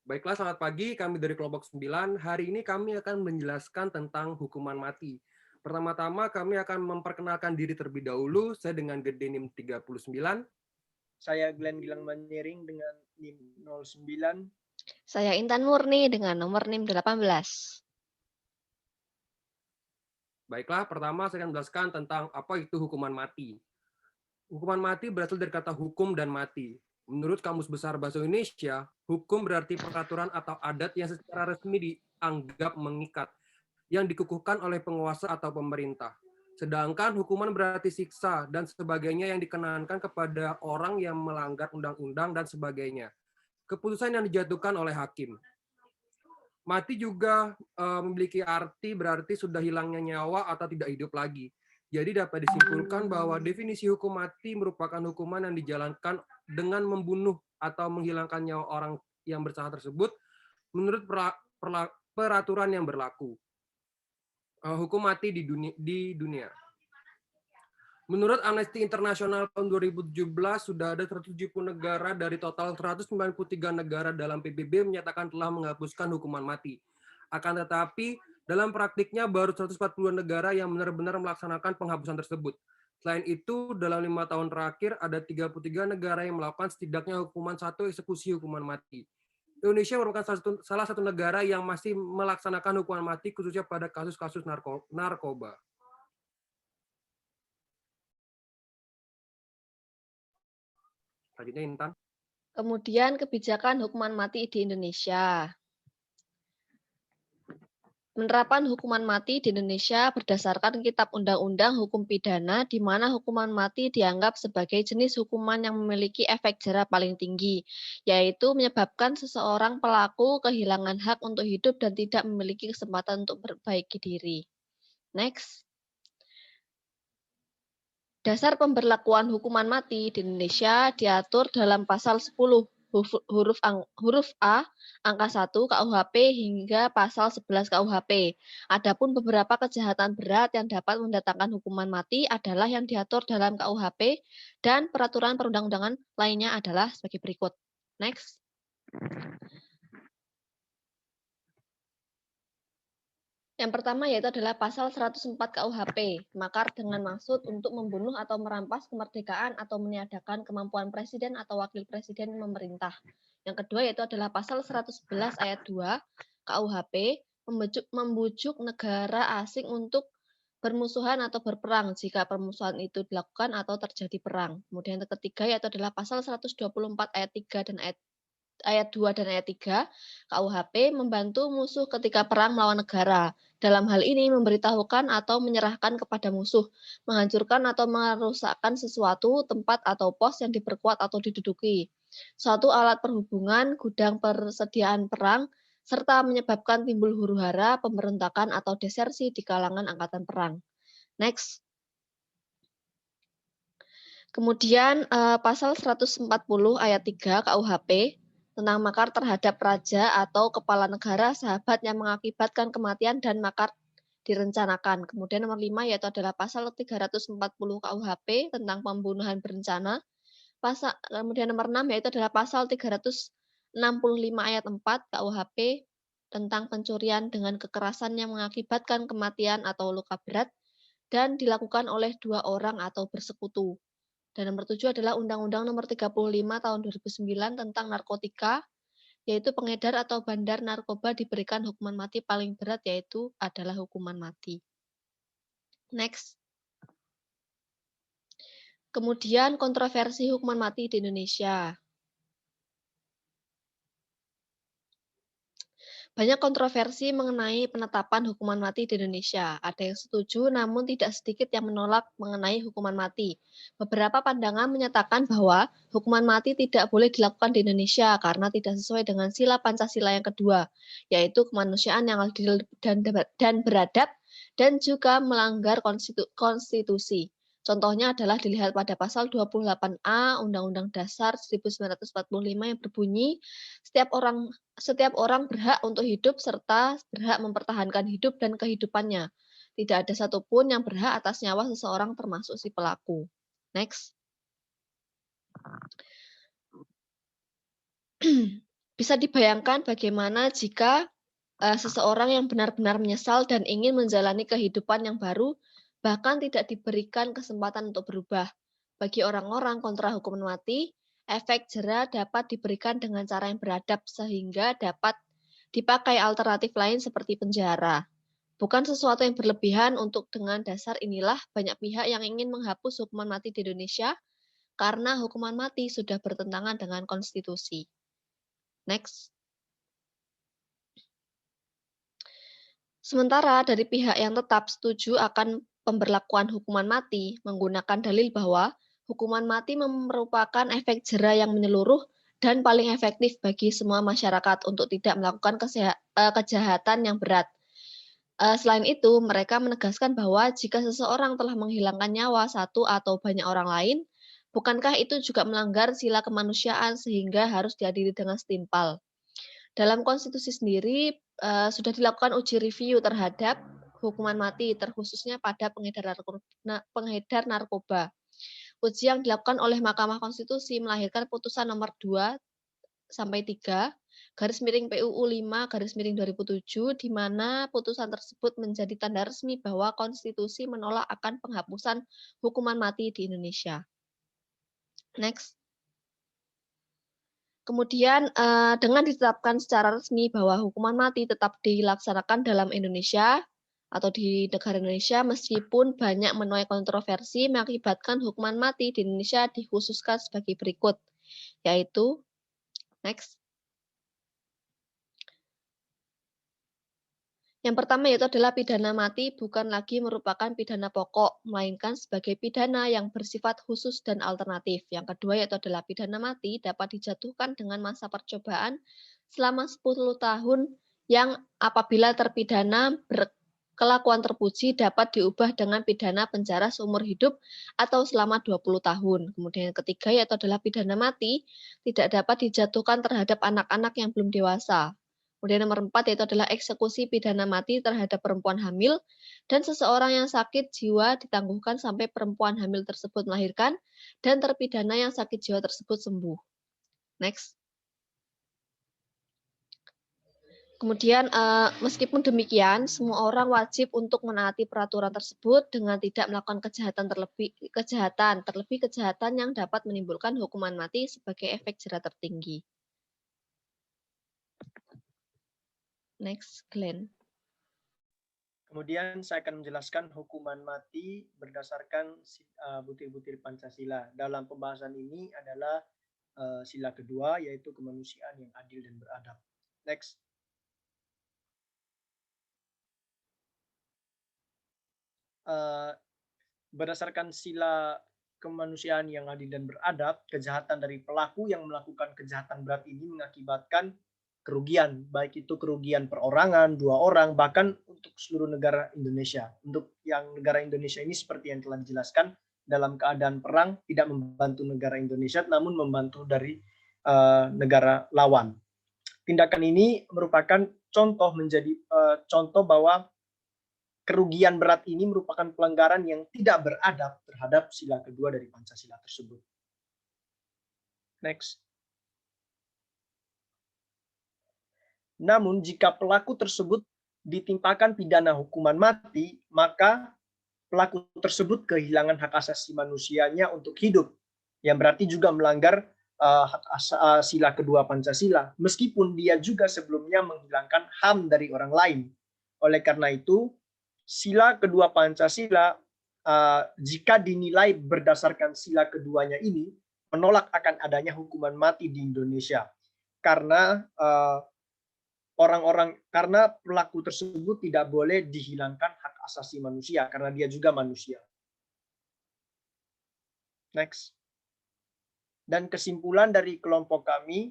Baiklah, selamat pagi. Kami dari kelompok 9. Hari ini kami akan menjelaskan tentang hukuman mati. Pertama-tama kami akan memperkenalkan diri terlebih dahulu. Saya dengan Gedenim 39. Saya Glenn Gilang Banjering dengan NIM 09. Saya Intan Murni dengan nomor NIM 18. Baiklah, pertama saya akan menjelaskan tentang apa itu hukuman mati. Hukuman mati berasal dari kata hukum dan mati. Menurut Kamus Besar Bahasa Indonesia, hukum berarti peraturan atau adat yang secara resmi dianggap mengikat, yang dikukuhkan oleh penguasa atau pemerintah. Sedangkan hukuman berarti siksa dan sebagainya yang dikenakan kepada orang yang melanggar undang-undang dan sebagainya. Keputusan yang dijatuhkan oleh hakim. Mati juga memiliki arti berarti sudah hilangnya nyawa atau tidak hidup lagi. Jadi dapat disimpulkan bahwa definisi hukum mati merupakan hukuman yang dijalankan dengan membunuh atau menghilangkan nyawa orang yang bersalah tersebut menurut peraturan yang berlaku. Hukum mati di dunia. Menurut Amnesty International tahun 2017 sudah ada 170 negara dari total 193 negara dalam PBB menyatakan telah menghapuskan hukuman mati. Akan tetapi dalam praktiknya baru 140 negara yang benar-benar melaksanakan penghapusan tersebut. Selain itu, dalam 5 tahun terakhir ada 33 negara yang melakukan setidaknya hukuman satu eksekusi hukuman mati. Indonesia merupakan salah satu negara yang masih melaksanakan hukuman mati khususnya pada kasus-kasus narkoba. Selanjutnya Intan. Kemudian kebijakan hukuman mati di Indonesia. Penerapan hukuman mati di Indonesia berdasarkan Kitab Undang-Undang Hukum Pidana, di mana hukuman mati dianggap sebagai jenis hukuman yang memiliki efek jera paling tinggi, yaitu menyebabkan seseorang pelaku kehilangan hak untuk hidup dan tidak memiliki kesempatan untuk memperbaiki diri. Next. Dasar pemberlakuan hukuman mati di Indonesia diatur dalam pasal 10 huruf A, angka 1 KUHP hingga pasal 11 KUHP. Adapun beberapa kejahatan berat yang dapat mendatangkan hukuman mati adalah yang diatur dalam KUHP dan peraturan perundang-undangan lainnya adalah sebagai berikut. Next. Yang pertama yaitu adalah pasal 104 KUHP, makar dengan maksud untuk membunuh atau merampas kemerdekaan atau meniadakan kemampuan presiden atau wakil presiden memerintah. Yang kedua yaitu adalah pasal 111 ayat 2 KUHP, membujuk negara asing untuk bermusuhan atau berperang jika permusuhan itu dilakukan atau terjadi perang. Kemudian yang ketiga yaitu adalah pasal 124 ayat 3 dan ayat 2 dan ayat 3 KUHP membantu musuh ketika perang melawan negara. Dalam hal ini memberitahukan atau menyerahkan kepada musuh, menghancurkan atau merusakkan sesuatu, tempat atau pos yang diperkuat atau diduduki, suatu alat perhubungan, gudang persediaan perang, serta menyebabkan timbul huru-hara, pemberontakan atau desersi di kalangan angkatan perang. Next. Kemudian pasal 140 ayat 3 KUHP tentang makar terhadap raja atau kepala negara, sahabat yang mengakibatkan kematian dan makar direncanakan. Kemudian nomor 5 yaitu adalah pasal 340 KUHP tentang pembunuhan berencana. Kemudian nomor 6 yaitu adalah pasal 365 ayat 4 KUHP tentang pencurian dengan kekerasan yang mengakibatkan kematian atau luka berat dan dilakukan oleh 2 orang atau bersekutu. Dan nomor 7 adalah Undang-Undang Nomor 35 Tahun 2009 tentang narkotika, yaitu pengedar atau bandar narkoba diberikan hukuman mati paling berat, yaitu adalah hukuman mati. Next. Kemudian kontroversi hukuman mati di Indonesia. Banyak kontroversi mengenai penetapan hukuman mati di Indonesia. Ada yang setuju, namun tidak sedikit yang menolak mengenai hukuman mati. Beberapa pandangan menyatakan bahwa hukuman mati tidak boleh dilakukan di Indonesia karena tidak sesuai dengan sila Pancasila yang kedua, yaitu kemanusiaan yang adil dan beradab, dan juga melanggar konstitusi. Contohnya adalah dilihat pada pasal 28A Undang-Undang Dasar 1945 yang berbunyi, setiap orang berhak untuk hidup serta berhak mempertahankan hidup dan kehidupannya. Tidak ada satupun yang berhak atas nyawa seseorang termasuk si pelaku. Next. Bisa dibayangkan bagaimana jika seseorang yang benar-benar menyesal dan ingin menjalani kehidupan yang baru, bahkan tidak diberikan kesempatan untuk berubah. Bagi orang-orang kontra hukuman mati, efek jera dapat diberikan dengan cara yang beradab sehingga dapat dipakai alternatif lain seperti penjara. Bukan sesuatu yang berlebihan untuk dengan dasar inilah banyak pihak yang ingin menghapus hukuman mati di Indonesia karena hukuman mati sudah bertentangan dengan konstitusi. Next. Sementara dari pihak yang tetap setuju akan pemberlakuan hukuman mati menggunakan dalil bahwa hukuman mati merupakan efek jera yang menyeluruh dan paling efektif bagi semua masyarakat untuk tidak melakukan kejahatan yang berat. Selain itu, mereka menegaskan bahwa jika seseorang telah menghilangkan nyawa satu atau banyak orang lain, bukankah itu juga melanggar sila kemanusiaan sehingga harus diadili dengan setimpal. Dalam konstitusi sendiri, sudah dilakukan uji review terhadap hukuman mati, terkhususnya pada pengedar narkoba. Uji yang dilakukan oleh Mahkamah Konstitusi melahirkan putusan nomor 2-3 PUU 5-2007 di mana putusan tersebut menjadi tanda resmi bahwa konstitusi menolak akan penghapusan hukuman mati di Indonesia. Next. Kemudian dengan ditetapkan secara resmi bahwa hukuman mati tetap dilaksanakan dalam Indonesia atau di negara Indonesia meskipun banyak menuai kontroversi mengakibatkan hukuman mati di Indonesia dikhususkan sebagai berikut, yaitu next. Yang pertama yaitu adalah pidana mati bukan lagi merupakan pidana pokok, melainkan sebagai pidana yang bersifat khusus dan alternatif. Yang kedua yaitu adalah pidana mati dapat dijatuhkan dengan masa percobaan selama 10 tahun yang apabila terpidana berkelakuan terpuji dapat diubah dengan pidana penjara seumur hidup atau selama 20 tahun. Kemudian yang ketiga yaitu adalah pidana mati tidak dapat dijatuhkan terhadap anak-anak yang belum dewasa. Kemudian nomor 4 yaitu adalah eksekusi pidana mati terhadap perempuan hamil dan seseorang yang sakit jiwa ditangguhkan sampai perempuan hamil tersebut melahirkan dan terpidana yang sakit jiwa tersebut sembuh. Next. Kemudian meskipun demikian, semua orang wajib untuk menaati peraturan tersebut dengan tidak melakukan kejahatan yang dapat menimbulkan hukuman mati sebagai efek jera tertinggi. Next, Glenn. Kemudian saya akan menjelaskan hukuman mati berdasarkan butir-butir Pancasila. Dalam pembahasan ini adalah sila kedua, yaitu kemanusiaan yang adil dan beradab. Next. Berdasarkan sila kemanusiaan yang adil dan beradab, kejahatan dari pelaku yang melakukan kejahatan berat ini mengakibatkan kerugian, baik itu kerugian perorangan, 2 orang, bahkan untuk seluruh negara Indonesia. Untuk yang negara Indonesia ini seperti yang telah dijelaskan, dalam keadaan perang tidak membantu negara Indonesia, namun membantu dari negara lawan. Tindakan ini merupakan contoh bahwa kerugian berat ini merupakan pelanggaran yang tidak beradab terhadap sila kedua dari Pancasila tersebut. Next. Namun jika pelaku tersebut ditimpakan pidana hukuman mati, maka pelaku tersebut kehilangan hak asasi manusianya untuk hidup, yang berarti juga melanggar sila kedua Pancasila, meskipun dia juga sebelumnya menghilangkan HAM dari orang lain. Oleh karena itu, sila kedua Pancasila jika dinilai berdasarkan sila keduanya ini menolak akan adanya hukuman mati di Indonesia karena karena pelaku tersebut tidak boleh dihilangkan hak asasi manusia karena dia juga manusia. Next. Dan kesimpulan dari kelompok kami.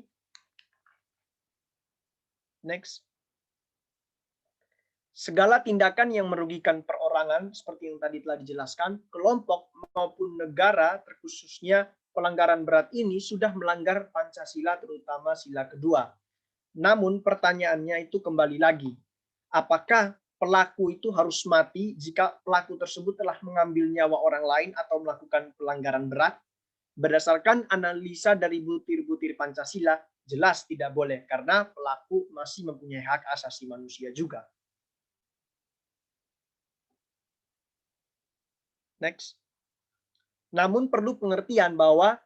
Next. Segala tindakan yang merugikan perorangan seperti yang tadi telah dijelaskan, kelompok maupun negara terkhususnya pelanggaran berat ini sudah melanggar Pancasila terutama sila kedua. Namun pertanyaannya itu kembali lagi, apakah pelaku itu harus mati jika pelaku tersebut telah mengambil nyawa orang lain atau melakukan pelanggaran berat? Berdasarkan analisa dari butir-butir Pancasila, jelas tidak boleh karena pelaku masih mempunyai hak asasi manusia juga. Next. Namun perlu pengertian bahwa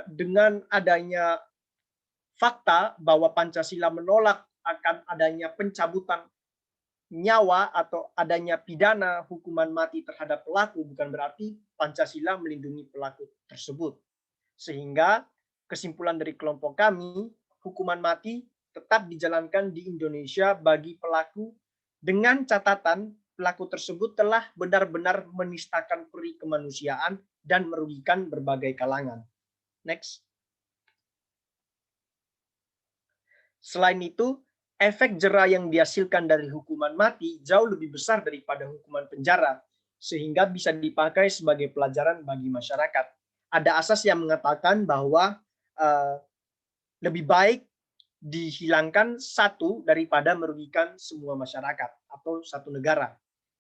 dengan adanya fakta bahwa Pancasila menolak akan adanya pencabutan nyawa atau adanya pidana hukuman mati terhadap pelaku, bukan berarti Pancasila melindungi pelaku tersebut. Sehingga kesimpulan dari kelompok kami, hukuman mati tetap dijalankan di Indonesia bagi pelaku dengan catatan pelaku tersebut telah benar-benar menistakan peri kemanusiaan dan merugikan berbagai kalangan. Next. Selain itu, efek jera yang dihasilkan dari hukuman mati jauh lebih besar daripada hukuman penjara, sehingga bisa dipakai sebagai pelajaran bagi masyarakat. Ada asas yang mengatakan bahwa lebih baik dihilangkan satu daripada merugikan semua masyarakat atau satu negara.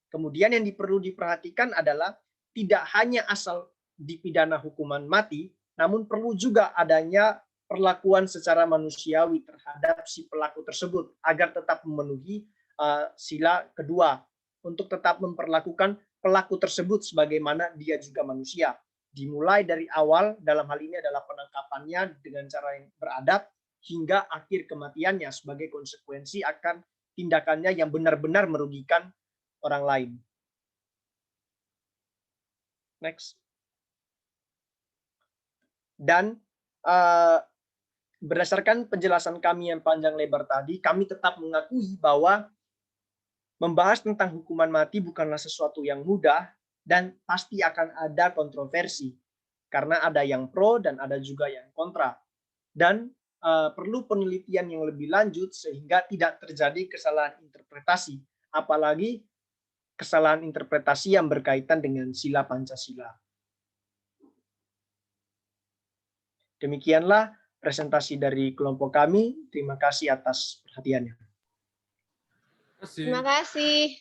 Kemudian yang perlu diperhatikan adalah tidak hanya asal dipidana hukuman mati, namun perlu juga adanya perlakuan secara manusiawi terhadap si pelaku tersebut agar tetap memenuhi sila kedua untuk tetap memperlakukan pelaku tersebut sebagaimana dia juga manusia. Dimulai dari awal, dalam hal ini adalah penangkapannya dengan cara yang beradab hingga akhir kematiannya sebagai konsekuensi akan tindakannya yang benar-benar merugikan orang lain. Next. Dan berdasarkan penjelasan kami yang panjang lebar tadi, kami tetap mengakui bahwa membahas tentang hukuman mati bukanlah sesuatu yang mudah dan pasti akan ada kontroversi karena ada yang pro dan ada juga yang kontra. Dan perlu penelitian yang lebih lanjut sehingga tidak terjadi kesalahan interpretasi, apalagi kesalahan interpretasi yang berkaitan dengan sila Pancasila. Demikianlah presentasi dari kelompok kami. Terima kasih atas perhatiannya. Terima kasih.